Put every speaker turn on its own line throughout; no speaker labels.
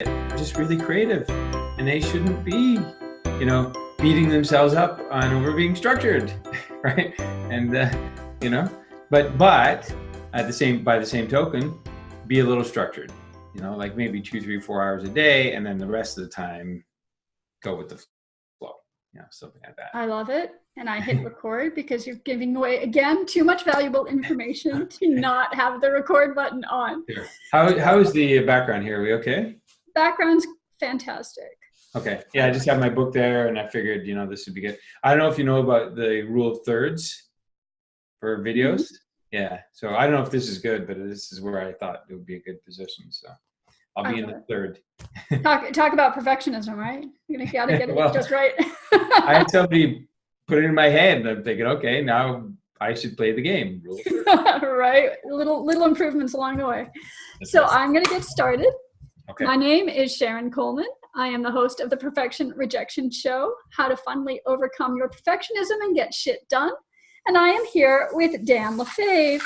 just really creative, and they shouldn't be, beating themselves up on over being structured, right? And but by the same token, be a little structured, like maybe 2, 3, 4 hours a day, and then the rest of the time go with the flow, something like that.
I love it. And I hit record because you're giving away, again, too much valuable information to not have the record button on.
Sure. How is the background here? Are we okay?
Background's fantastic.
Okay. Yeah, I just have my book there, and I figured, this would be good. I don't know if you know about the rule of thirds for videos. Mm-hmm. Yeah. So I don't know if this is good, but this is where I thought it would be a good position. So I'll be in the third.
Talk about perfectionism, right? You gotta get it just right.
I had somebody put it in my head, and I'm thinking, okay, now I should play the game.
Right. Little improvements along the way. So I'm gonna get started.
Okay.
My name is Sharon Coleman. I am the host of the Perfection Rejection Show, how to finally overcome your perfectionism and get shit done. And I am here with Dan LeFave.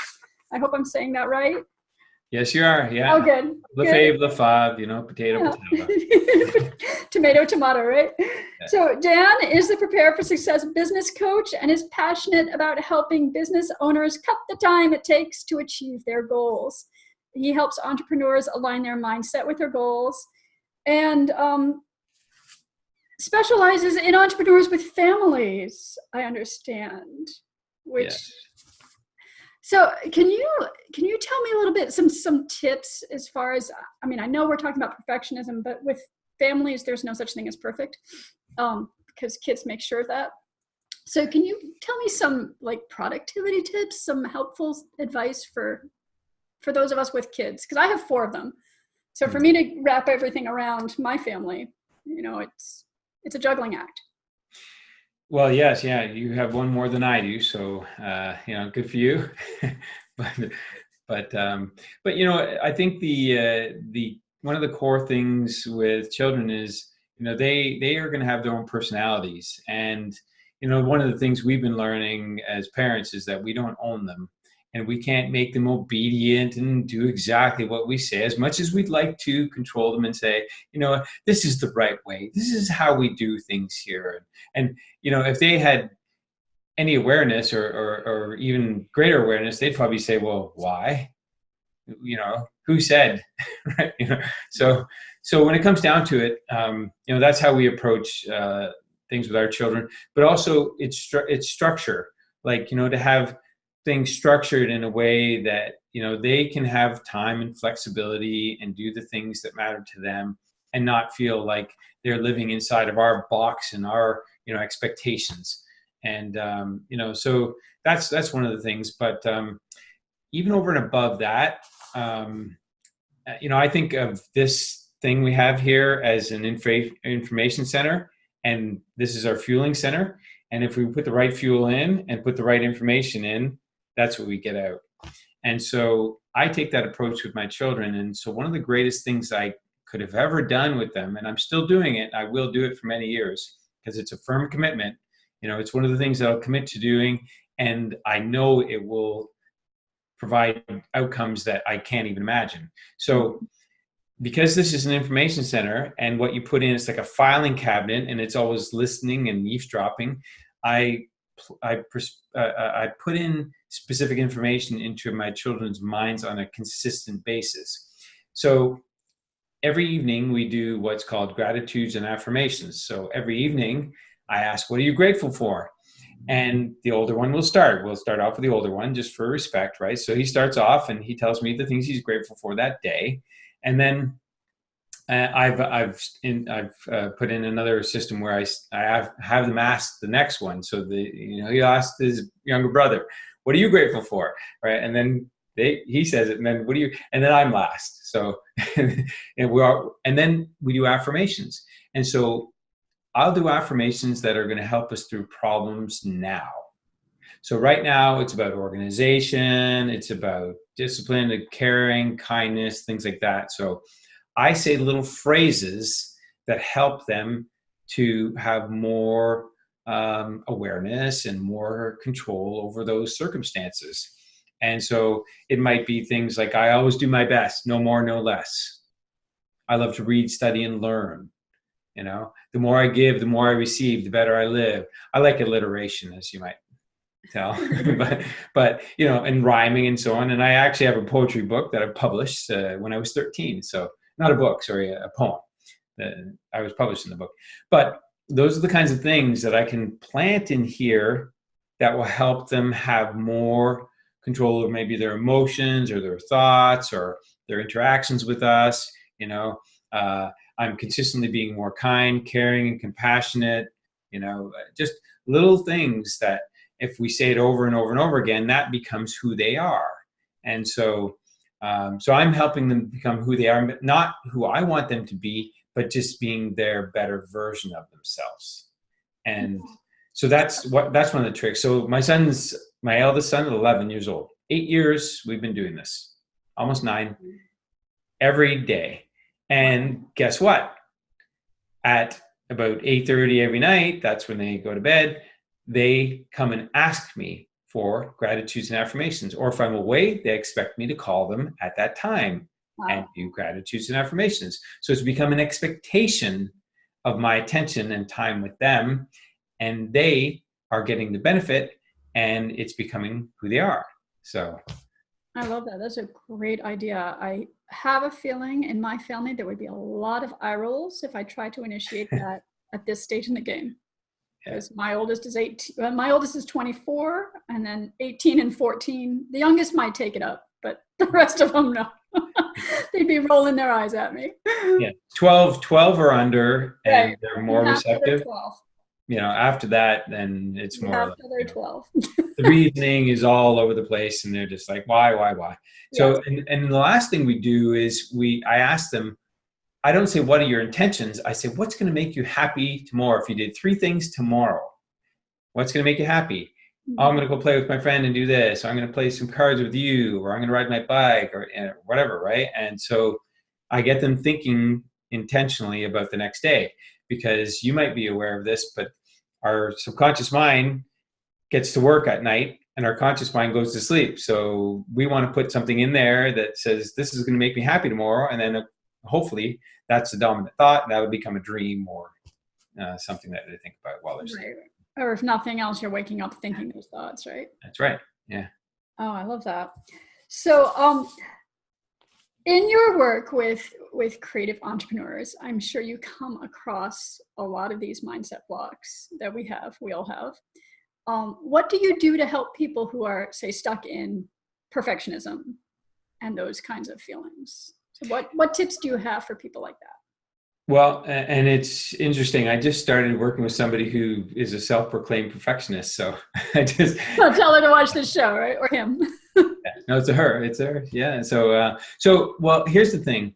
I hope I'm saying that right.
Yes, you are. Yeah.
Oh, good.
LeFave, LeFave, potato.
Tomato, right? Yeah. So Dan is the Prepare for Success business coach and is passionate about helping business owners cut the time it takes to achieve their goals. He helps entrepreneurs align their mindset with their goals and specializes in entrepreneurs with families, I understand.
Yes.
So can you tell me a little bit, some tips as far as, I know we're talking about perfectionism, but with families, there's no such thing as perfect, because kids make sure of that. So can you tell me some productivity tips, some helpful advice for those of us with kids? Because I have 4 of them. So for me to wrap everything around my family, it's a juggling act.
Well, yes, yeah, you have one more than I do, so good for you. but I think the one of the core things with children is they are going to have their own personalities, and one of the things we've been learning as parents is that we don't own them. And we can't make them obedient and do exactly what we say, as much as we'd like to control them and say, this is the right way. This is how we do things here. And if they had any awareness or even greater awareness, they'd probably say, well, why? Who said? Right? So when it comes down to it, that's how we approach things with our children. But also it's structure, to have things structured in a way that they can have time and flexibility and do the things that matter to them, and not feel like they're living inside of our box and our expectations. And so that's one of the things. But even over and above that, I think of this thing we have here as an information center, and this is our fueling center. And if we put the right fuel in and put the right information in, that's what we get out. And so I take that approach with my children. And so one of the greatest things I could have ever done with them, and I'm still doing it, I will do it for many years, because it's a firm commitment. It's one of the things that I'll commit to doing, and I know it will provide outcomes that I can't even imagine. So because this is an information center, and what you put in is like a filing cabinet, and it's always listening and eavesdropping, I put in specific information into my children's minds on a consistent basis. So every evening we do what's called gratitudes and affirmations. So every evening I ask, what are you grateful for? And the older one will start. We'll start off with the older one just for respect, right? So he starts off and he tells me the things he's grateful for that day. And then I've put in another system where I have them ask the next one. So he asked his younger brother, "What are you grateful for?" Right, and then he says it, and then and then I'm last. So and then we do affirmations, and so I'll do affirmations that are going to help us through problems now. So right now it's about organization, it's about discipline, caring, kindness, things like that. So I say little phrases that help them to have more awareness and more control over those circumstances. And so it might be things like, I always do my best, no more, no less. I love to read, study, and learn. You know, the more I give, the more I receive, the better I live. I like alliteration, as you might tell, but you know, and rhyming and so on. And I actually have a poetry book that I published when I was 13. So not a book, sorry, a poem. I was published in the book. But those are the kinds of things that I can plant in here that will help them have more control over maybe their emotions or their thoughts or their interactions with us. You know, I'm consistently being more kind, caring, and compassionate. You know, just little things that if we say it over and over and over again, that becomes who they are. And so, so I'm helping them become who they are, but not who I want them to be, but just being their better version of themselves. And so that's one of the tricks. So my eldest son is 11 years old. 8 years we've been doing this, almost 9, every day. And guess what? At about 8:30 every night, that's when they go to bed, they come and ask me for gratitudes and affirmations. Or if I'm away, they expect me to call them at that time. Wow. And do gratitudes and affirmations. So it's become an expectation of my attention and time with them, and they are getting the benefit, and it's becoming who they are. So
I love that. That's a great idea. I have a feeling in my family there would be a lot of eye rolls if I tried to initiate that at this stage in the game. Because my oldest is 18, my oldest is 24, and then 18 and 14. The youngest might take it up, but the rest of them, no. They'd be rolling their eyes at me.
Yeah, 12 or under, and
right.
they're more receptive.
12.
You know, after that, then it's more
after they're 12.
The reasoning is all over the place, and they're just like, why? So, and the last thing we do is I ask them, I don't say, what are your intentions? I say, what's going to make you happy tomorrow? If you did 3 things tomorrow, what's going to make you happy? Mm-hmm. Oh, I'm going to go play with my friend and do this. Or I'm going to play some cards with you, or I'm going to ride my bike, or whatever, right? And so I get them thinking intentionally about the next day, because you might be aware of this, but our subconscious mind gets to work at night and our conscious mind goes to sleep. So we want to put something in there that says, this is going to make me happy tomorrow. And then hopefully that's the dominant thought, and that would become a dream or something that they think about while they're sleeping.
Right. Or if nothing else, you're waking up thinking those thoughts, right?
That's right. Yeah.
Oh, I love that. So in your work with creative entrepreneurs, I'm sure you come across a lot of these mindset blocks that we all have. What do you do to help people who are, say, stuck in perfectionism and those kinds of feelings? So what tips do you have for people like that?
Well, and it's interesting. I just started working with somebody who is a self-proclaimed perfectionist. So I just
I'll tell her to watch this show, right? Or him.
No, it's a her. It's her. Yeah. So well, here's the thing.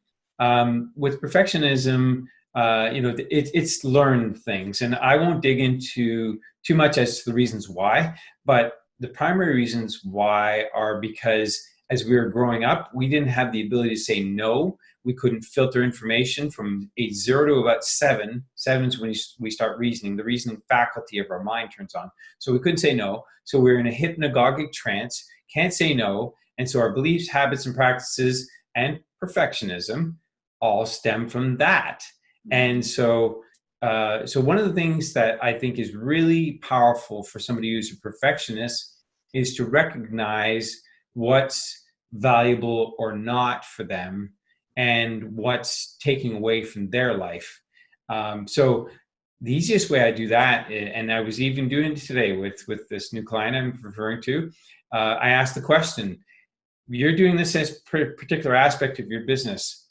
With perfectionism, it's learned things, and I won't dig into too much as to the reasons why. But the primary reasons why are because as we were growing up, we didn't have the ability to say no. We couldn't filter information from age 0 to about 7. 7 is when we start reasoning. The reasoning faculty of our mind turns on. So we couldn't say no. So we're in a hypnagogic trance, can't say no. And so our beliefs, habits, and practices and perfectionism all stem from that. And so one of the things that I think is really powerful for somebody who's a perfectionist is to recognize what's valuable or not for them, and what's taking away from their life. So the easiest way I do that, and I was even doing it today with this new client I'm referring to, I asked the question, you're doing this as particular aspect of your business.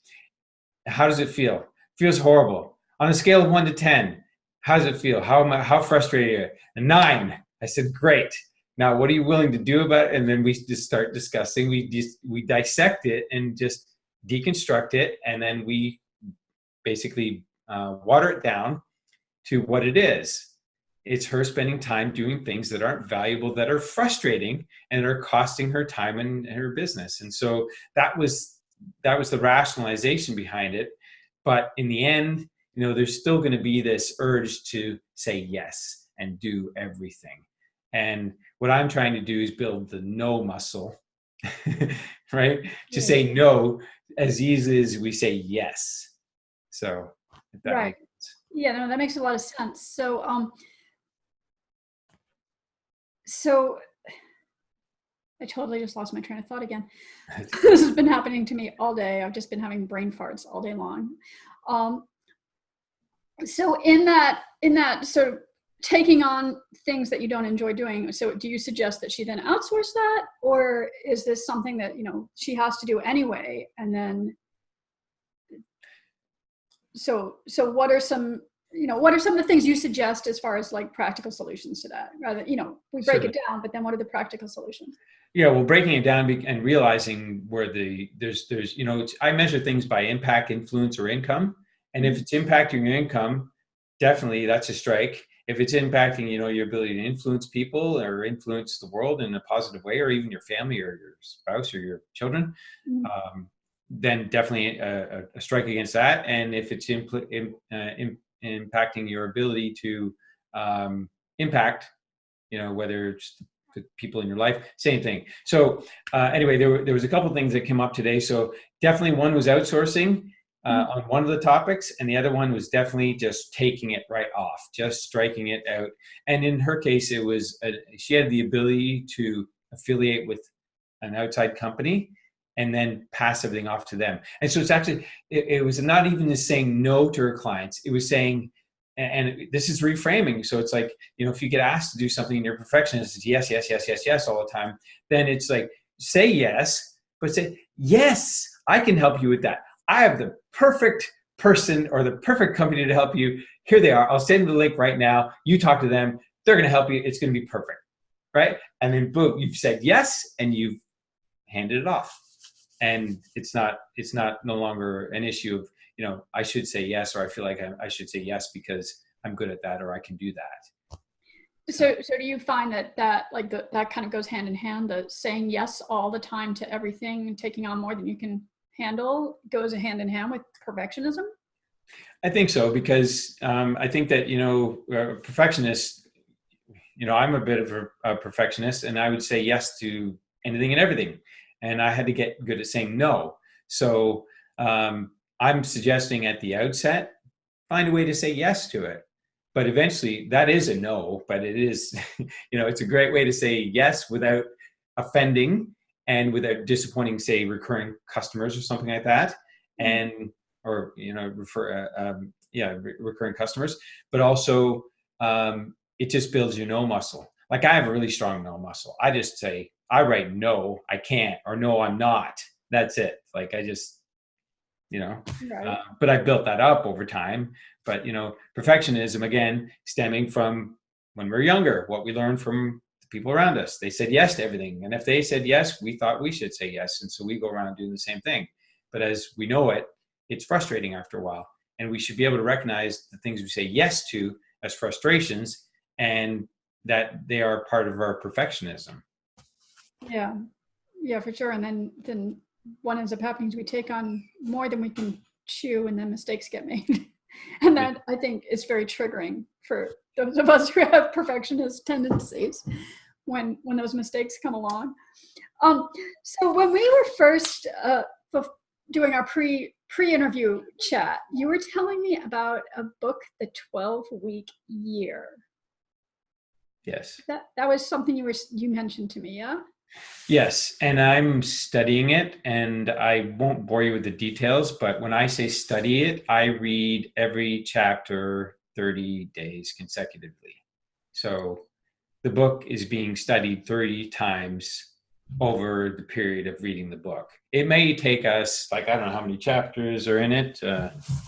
How does it feel? It feels horrible. On a scale of 1 to 10, how does it feel? How frustrated are you? A 9. I said, great. Now, what are you willing to do about it? And then we just start discussing. We dissect it and just deconstruct it, and then we basically water it down to what it is. It's her spending time doing things that aren't valuable, that are frustrating, and are costing her time and her business. And so that was the rationalization behind it. But in the end, there's still going to be this urge to say yes and do everything. And what I'm trying to do is build the no muscle, right? To say no as easily as we say yes. So if that
Right.
makes sense.
Yeah, no, that makes a lot of sense. So I totally just lost my train of thought again. This has been happening to me all day. I've just been having brain farts all day long. So in that sort of taking on things that you don't enjoy doing, so do you suggest that she then outsource that, or is this something that, you know, she has to do anyway? And then, so what are some, you know, what are some of the things you suggest as far as like practical solutions to that? Rather, you know, we break it down, but then what are the practical solutions?
Yeah, well, breaking it down and realizing where there's you know, I measure things by impact, influence, or income. And if it's impacting your income, definitely that's a strike. If it's impacting, you know, your ability to influence people or influence the world in a positive way, or even your family or your spouse or your children, then definitely a strike against that. And if it's impacting your ability to impact, you know, whether it's the people in your life, same thing. So anyway, there was a couple things that came up today. So definitely one was outsourcing on one of the topics, and the other one was definitely just taking it right off, just striking it out. And in her case, it was she had the ability to affiliate with an outside company and then pass everything off to them. And so it's actually, it was not even just saying no to her clients. It was saying, and this is reframing. So it's like, you know, if you get asked to do something and you're a perfectionist, it's yes, yes, yes, yes, yes all the time, then it's like, say yes, but say, yes, I can help you with that. I have the perfect person or the perfect company to help you. Here they are. I'll send you the link right now. You talk to them. They're going to help you. It's going to be perfect. Right. And then boom, you've said yes and you've handed it off. And it's not no longer an issue of, you know, I should say yes, or I feel like I should say yes because I'm good at that, or I can do that.
So do you find that like that kind of goes hand in hand, the saying yes all the time to everything and taking on more than you can handle goes hand in hand with perfectionism?
I think so, because I think that, you know, perfectionists, you know, I'm a bit of a perfectionist, and I would say yes to anything and everything. And I had to get good at saying no. So I'm suggesting at the outset, find a way to say yes to it. But eventually that is a no, but it is, you know, it's a great way to say yes without offending and without disappointing, say, recurring customers or something like that. And, or, you know, recurring customers, but also it just builds your no muscle. Like I have a really strong no muscle. I just say, I write no, I can't, or no, I'm not. That's it. Like I just, you know,
Right.
but I built that up over time. But, you know, perfectionism, again, stemming from when we were younger, what we learned from the people around us. They said yes to everything. And if they said yes, we thought we should say yes. And so we go around doing the same thing. But as we know it, it's frustrating after a while. And we should be able to recognize the things we say yes to as frustrations, and that they are part of our perfectionism.
Yeah, for sure. And then what ends up happening is we take on more than we can chew, and then mistakes get made. And that, I think, is very triggering for those of us who have perfectionist tendencies when those mistakes come along. So when we were first doing our pre-interview chat, you were telling me about a book, The 12-Week Year.
Yes.
That was something you mentioned to me, yeah?
Yes, and I'm studying it, and I won't bore you with the details, but when I say study it, I read every chapter 30 days consecutively. So the book is being studied 30 times over the period of reading the book. It may take us, like, I don't know how many chapters are in it,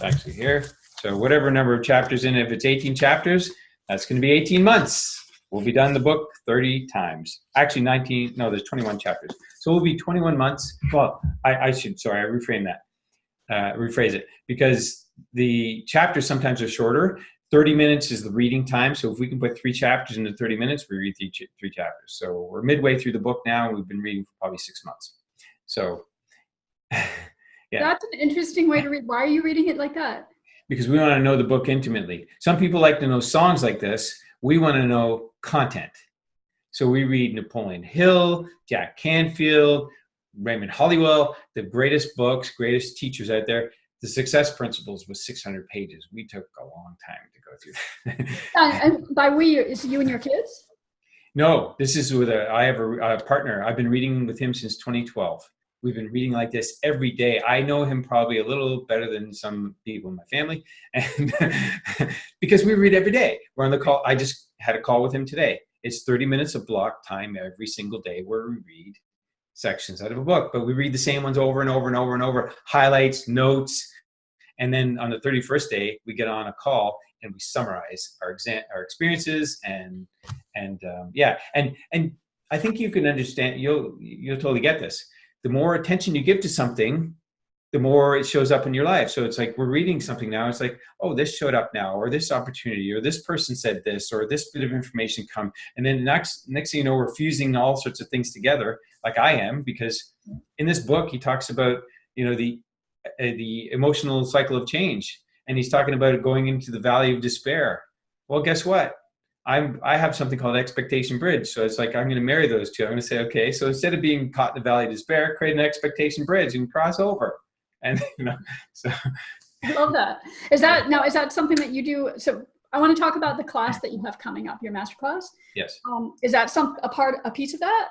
actually here. So whatever number of chapters in it, if it's 18 chapters, that's going to be 18 months. We'll be done the book 30 times. Actually 19, no, there's 21 chapters. So we'll be 21 months. Well, I reframe that, rephrase it, because the chapters sometimes are shorter. 30 minutes is the reading time. So if we can put 3 chapters into 30 minutes, we read three chapters. So we're midway through the book now, and we've been reading for probably 6 months. So, yeah.
That's an interesting way to read. Why are you reading it like that?
Because we want to know the book intimately. Some people like to know songs like this. We want to know content. So we read Napoleon Hill, Jack Canfield, Raymond Hollywell, the greatest books, greatest teachers out there. The Success Principles was 600 pages. We took a long time to go through that.
And by we, is you and your kids?
No, this is with I have a partner. I've been reading with him since 2012. We've been reading like this every day. I know him probably a little better than some people in my family, and because we read every day. We're on the call. I just had a call with him today. It's 30 minutes of block time every single day where we read sections out of a book, but we read the same ones over and over and over and over, highlights, notes, and then on the 31st day, we get on a call and we summarize our experiences and I think you can understand. You'll totally get this. The more attention you give to something, the more it shows up in your life. So it's like we're reading something now. It's like, oh, this showed up now, or this opportunity, or this person said this, or this bit of information come. And then next thing you know, we're fusing all sorts of things together, like I am, because in this book he talks about the emotional cycle of change, and he's talking about it going into the valley of despair. Well, guess what? I have something called expectation bridge. So it's like, I'm going to marry those two. I'm going to say, okay, so instead of being caught in the valley of despair, create an expectation bridge and cross over. And so
I love that. Is that something that you do? So I want to talk about the class that you have coming up, your master class.
Yes.
Is that a piece of that?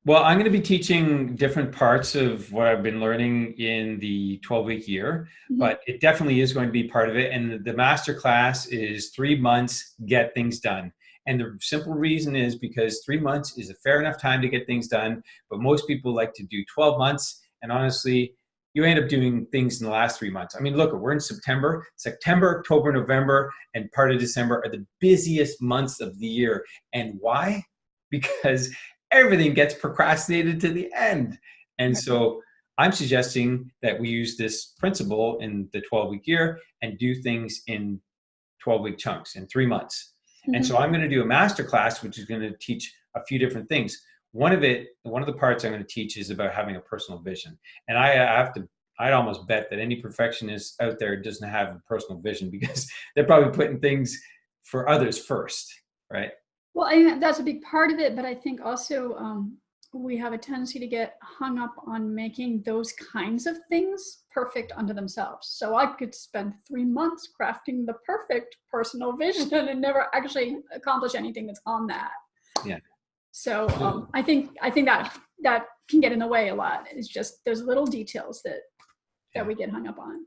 Well, I'm going to be teaching different parts of what I've been learning in the 12-week year, but it definitely is going to be part of it. And the master class is 3 months, get things done. And the simple reason is because 3 months is a fair enough time to get things done, but most people like to do 12 months. And honestly, you end up doing things in the last 3 months. I mean, look, we're in September. September, October, November, and part of December are the busiest months of the year. And why? Because everything gets procrastinated to the end. And so I'm suggesting that we use this principle in the 12-week year and do things in 12-week chunks in 3 months. And so I'm going to do a master class, which is going to teach a few different things. One of the parts I'm going to teach is about having a personal vision. And I'd almost bet that any perfectionist out there doesn't have a personal vision, because they're probably putting things for others first, right?
Well, that's a big part of it, but I think also we have a tendency to get hung up on making those kinds of things perfect unto themselves. So I could spend 3 months crafting the perfect personal vision and never actually accomplish anything that's on that.
Yeah.
So I think that can get in the way a lot. It's just there's little details that we get hung up on.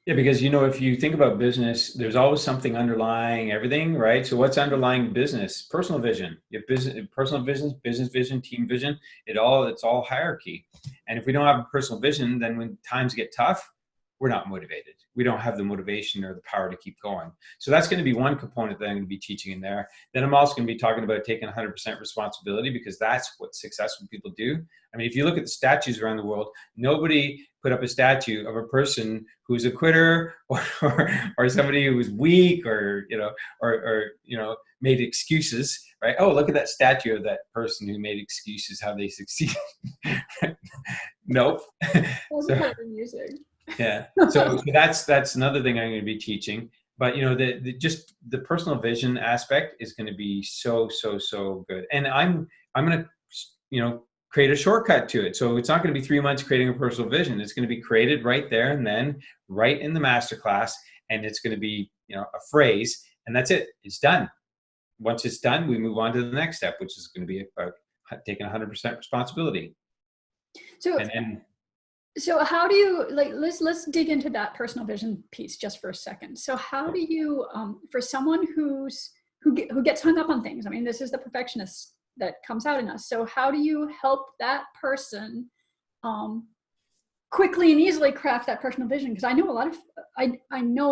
Yeah, because if you think about business, there's always something underlying everything, right? So what's underlying business? Personal vision. You have personal vision, business vision, team vision. It's all hierarchy. And if we don't have a personal vision, then when times get tough, we're not motivated. We don't have the motivation or the power to keep going. So that's going to be one component that I'm going to be teaching in there. Then I'm also going to be talking about taking 100% responsibility, because that's what successful people do. I mean, if you look at the statues around the world, nobody put up a statue of a person who's a quitter or somebody who was weak or made excuses, right? Oh, look at that statue of that person who made excuses, how they succeed. Nope.
That's kind of amusing.
Yeah. So that's another thing I'm going to be teaching. But just the personal vision aspect is going to be so good. And I'm going to create a shortcut to it. So it's not going to be 3 months creating a personal vision. It's going to be created right there and then, right in the masterclass, and it's going to be a phrase, and that's it. It's done. Once it's done, we move on to the next step, which is going to be about taking 100% responsibility.
So how do you let's dig into that personal vision piece just for a second. So how do you for someone who gets hung up on things? I mean, this is the perfectionist that comes out in us. So how do you help that person quickly and easily craft that personal vision? Because I know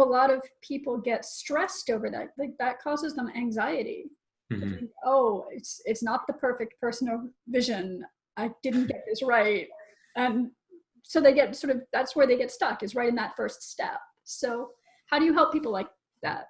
a lot of people get stressed over that. Like, that causes them anxiety.
Mm-hmm.
Think, oh, it's not the perfect personal vision. I didn't get this right. And so they get that's where they get stuck, is right in that first step. So how do you help people like that?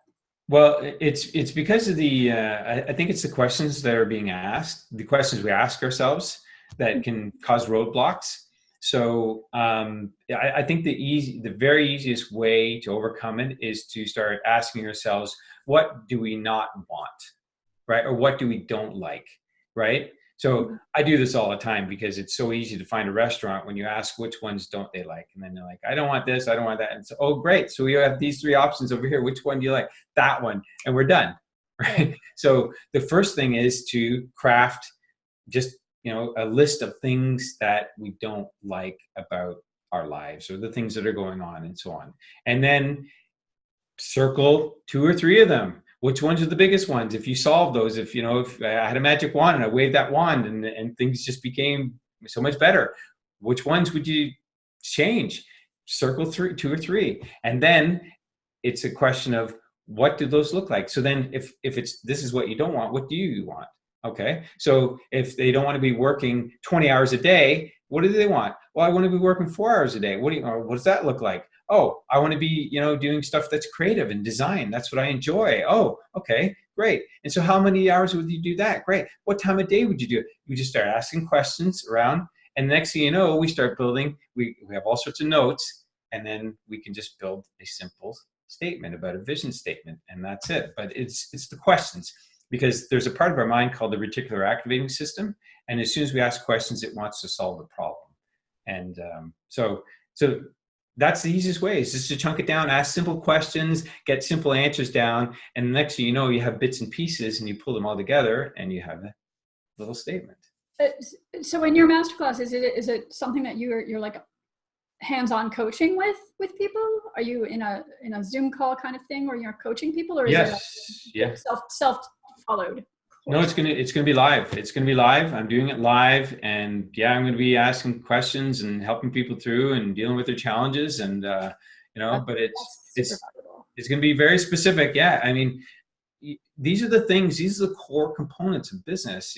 Well, it's because of I think it's the questions that are being asked, the questions we ask ourselves, that can cause roadblocks. So I think the very easiest way to overcome it is to start asking ourselves, what do we not want, right? Or what do we don't like, right? So I do this all the time because it's so easy to find a restaurant when you ask which ones don't they like. And then they're like, I don't want this, I don't want that. And so, oh, great. So we have these 3 options over here. Which one do you like? That one. And we're done. Right. So the first thing is to craft just, a list of things that we don't like about our lives, or the things that are going on, and so on. And then circle 2 or 3 of them. Which ones are the biggest ones? If you solve those, if I had a magic wand and I waved that wand and things just became so much better, which ones would you change? Circle 2 or 3. And then it's a question of, what do those look like? So then if this is what you don't want, what do you want? Okay. So if they don't want to be working 20 hours a day, what do they want? Well, I want to be working 4 hours a day. What does that look like? Oh, I want to be, doing stuff that's creative and design. That's what I enjoy. Oh, okay, great. And so how many hours would you do that? Great. What time of day would you do it? You just start asking questions around. And next thing you know, we start building, we have all sorts of notes, and then we can just build a simple statement about a vision statement, and that's it. But it's the questions, because there's a part of our mind called the reticular activating system. And as soon as we ask questions, it wants to solve the problem. And so that's the easiest way, is just to chunk it down, ask simple questions, get simple answers down. And the next thing you know, you have bits and pieces and you pull them all together and you have a little statement.
So in your masterclass, is it something that you're like hands-on coaching with people? Are you in a Zoom call kind of thing where you're coaching people, or is it self-followed?
No, it's gonna be live. It's gonna be live. I'm doing it live, and I'm gonna be asking questions and helping people through and dealing with their challenges, and but it's gonna be very specific. Yeah, I mean, these are the core components of business.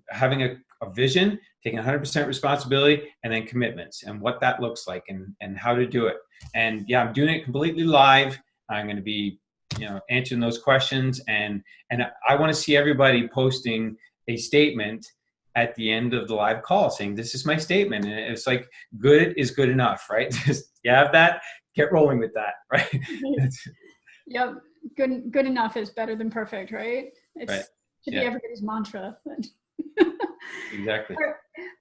Having a vision, taking 100% responsibility, and then commitments, and what that looks like, and how to do it. And I'm doing it completely live. I'm going to be answering those questions, and I want to see everybody posting a statement at the end of the live call saying, this is my statement. And it's like, good is good enough, right? Just, you have that, get rolling with that, right?
Yep. Good enough is better than perfect, right?
Right.
Should be everybody's mantra.
Exactly.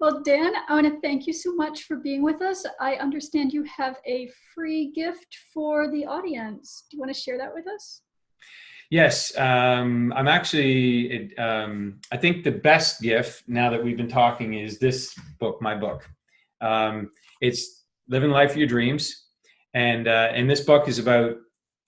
Well, Dan, I want to thank you so much for being with us. I understand you have a free gift for the audience. Do you want to share that with us?
Yes. I'm actually, I think the best gift now that we've been talking is this book, my book. It's Living Life of Your Dreams. And this book is about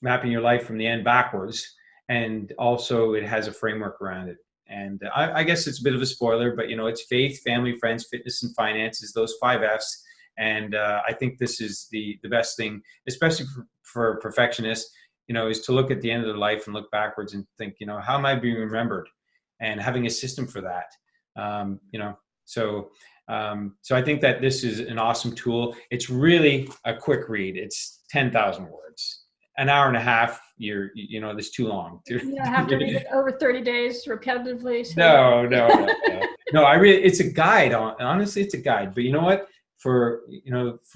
mapping your life from the end backwards. And also it has a framework around it. And I guess it's a bit of a spoiler, but it's faith, family, friends, fitness, and finances, those 5 F's. And I think this is the best thing, especially for perfectionists, is to look at the end of their life and look backwards and think, how am I being remembered? And having a system for that, So I think that this is an awesome tool. It's really a quick read. It's 10,000 words. An hour and a half, it's too long.
You don't have to read it over 30 days repetitively. So.
No. It's a guide. Honestly, it's a guide. But you know what? For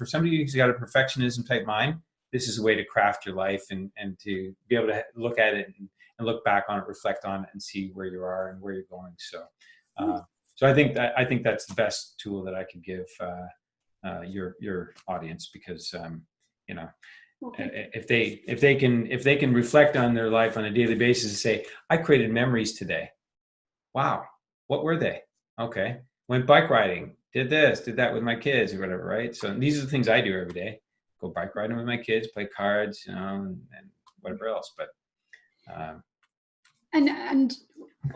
somebody who's got a perfectionism type mind, this is a way to craft your life and to be able to look at it and look back on it, reflect on it, and see where you are and where you're going. So, I think that's the best tool that I could give your audience, because if they can reflect on their life on a daily basis and say, I created memories today. Wow, what were they? Okay, went bike riding, did this, did that with my kids, or whatever, right? So these are the things I do every day. Go bike riding with my kids, play cards, and whatever else. But
and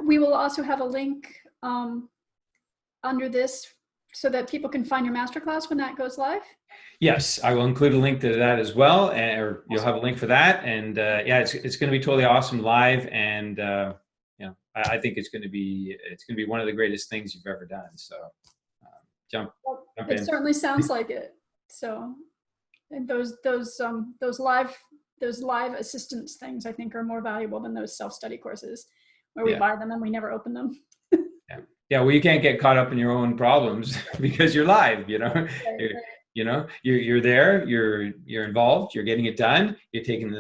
we will also have a link under this so that people can find your masterclass when that goes live. Yes,
I will include a link to that as well, or you'll have a link for that. And it's going to be totally awesome live, and I think it's going to be one of the greatest things you've ever done. So jump in.
It certainly sounds like it. So, and those live assistance things, I think, are more valuable than those self-study courses where we buy them and we never open them.
Yeah. Well, you can't get caught up in your own problems because you're live,
Right.
You know, you're there, you're involved, you're getting it done, you're taking the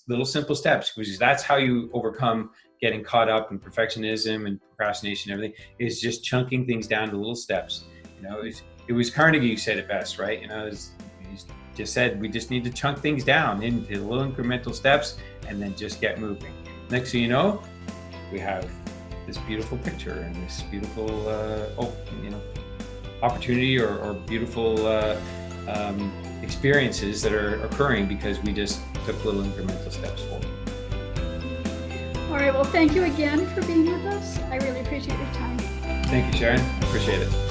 little simple steps, because that's how you overcome getting caught up in perfectionism and procrastination. Everything is just chunking things down to little steps. You know, it was Carnegie who said it best, right? You know, he just said we just need to chunk things down into little incremental steps and then just get moving. Next thing you know, we have this beautiful picture and this beautiful opportunity or beautiful experiences that are occurring because we just took little incremental steps forward.
All right, well, thank you again for being with us. I really appreciate your time.
Thank you, Sharon. Appreciate it.